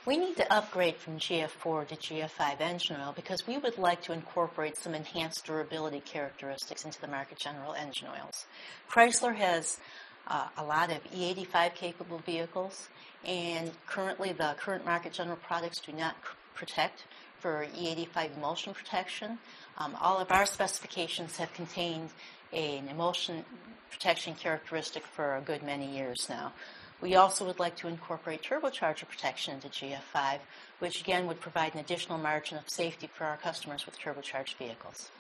We need to upgrade from GF4 to GF5 engine oil because we would like to incorporate some enhanced durability characteristics into the Market General engine oils. Chrysler has a lot of E85 capable vehicles, and currently the current Market General products do not protect for E85 emulsion protection. All of our specifications have contained an emulsion protection characteristic for a good many years now. We also would like to incorporate turbocharger protection into GF5, which again would provide an additional margin of safety for our customers with turbocharged vehicles.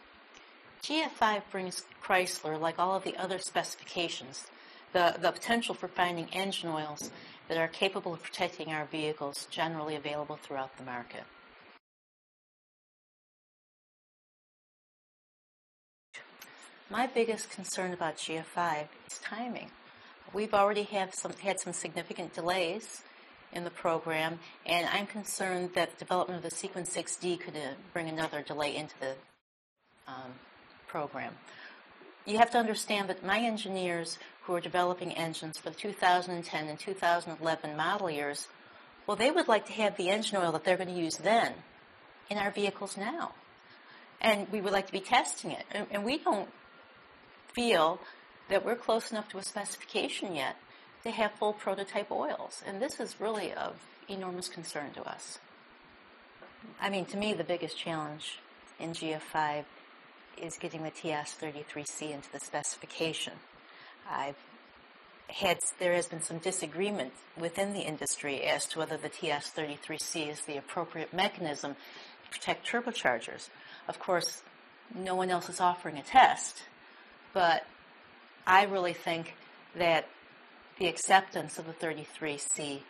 GF5 brings Chrysler, like all of the other specifications, the potential for finding engine oils that are capable of protecting our vehicles generally available throughout the market. My biggest concern about GF5 is timing. We've already had some significant delays in the program, and I'm concerned that the development of the Sequence 6D could bring another delay into the program. You have to understand that my engineers who are developing engines for the 2010 and 2011 model years, well, they would like to have the engine oil that they're going to use then in our vehicles now. And we would like to be testing it. And we don't feel that we're close enough to a specification yet to have full prototype oils. And this is really of enormous concern to us. I mean, to me, the biggest challenge in GF5 is getting the TS33C into the specification. There has been some disagreement within the industry as to whether the TS33C is the appropriate mechanism to protect turbochargers. Of course, no one else is offering a test, but I really think that the acceptance of the 33C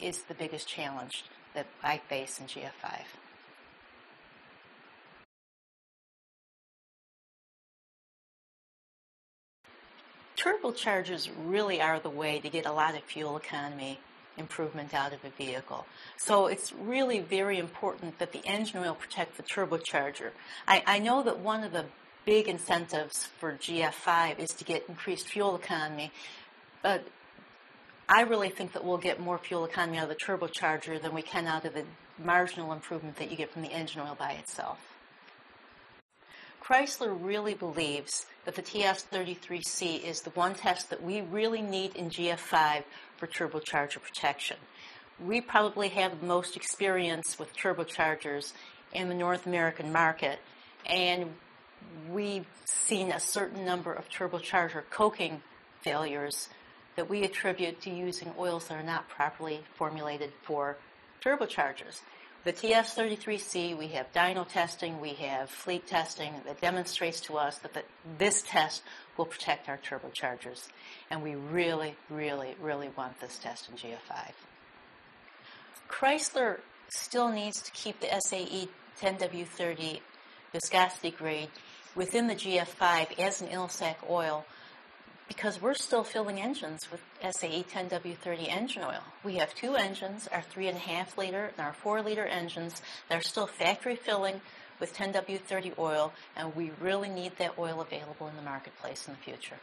is the biggest challenge that I face in GF5. Turbochargers really are the way to get a lot of fuel economy improvement out of a vehicle. So it's really very important that the engine oil protect the turbocharger. I know that one of the big incentives for GF5 is to get increased fuel economy, but I really think that we'll get more fuel economy out of the turbocharger than we can out of the marginal improvement that you get from the engine oil by itself. Chrysler really believes that the TS33C is the one test that we really need in GF5 for turbocharger protection. We probably have the most experience with turbochargers in the North American market, and we've seen a certain number of turbocharger coking failures that we attribute to using oils that are not properly formulated for turbochargers. The TS33C, we have dyno testing, we have fleet testing that demonstrates to us that this test will protect our turbochargers. And we really, really, really want this test in GF5. Chrysler still needs to keep the SAE 10W30 viscosity grade within the GF5 as an ILSAC oil, because we're still filling engines with SAE 10W30 engine oil. We have two engines, our 3.5 liter and our 4 liter engines, that are still factory filling with 10W30 oil, and we really need that oil available in the marketplace in the future.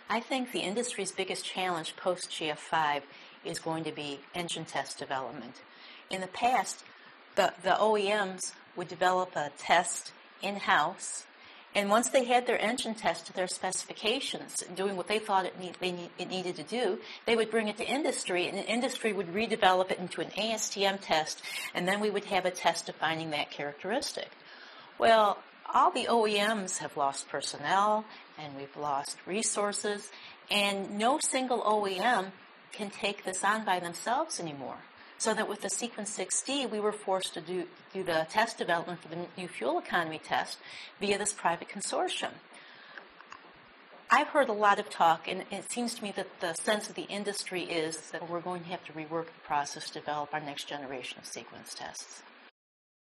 I think the industry's biggest challenge post GF5 is going to be engine test development. In the past, the OEMs would develop a test in-house, and once they had their engine test to their specifications, doing what they thought it needed to do, they would bring it to industry, and the industry would redevelop it into an ASTM test, and then we would have a test defining that characteristic. Well, all the OEMs have lost personnel, and we've lost resources, and no single OEM can take this on by themselves anymore. So that with the Sequence 6D, we were forced to do the test development for the new fuel economy test via this private consortium. I've heard a lot of talk, and it seems to me that the sense of the industry is that we're going to have to rework the process to develop our next generation of sequence tests.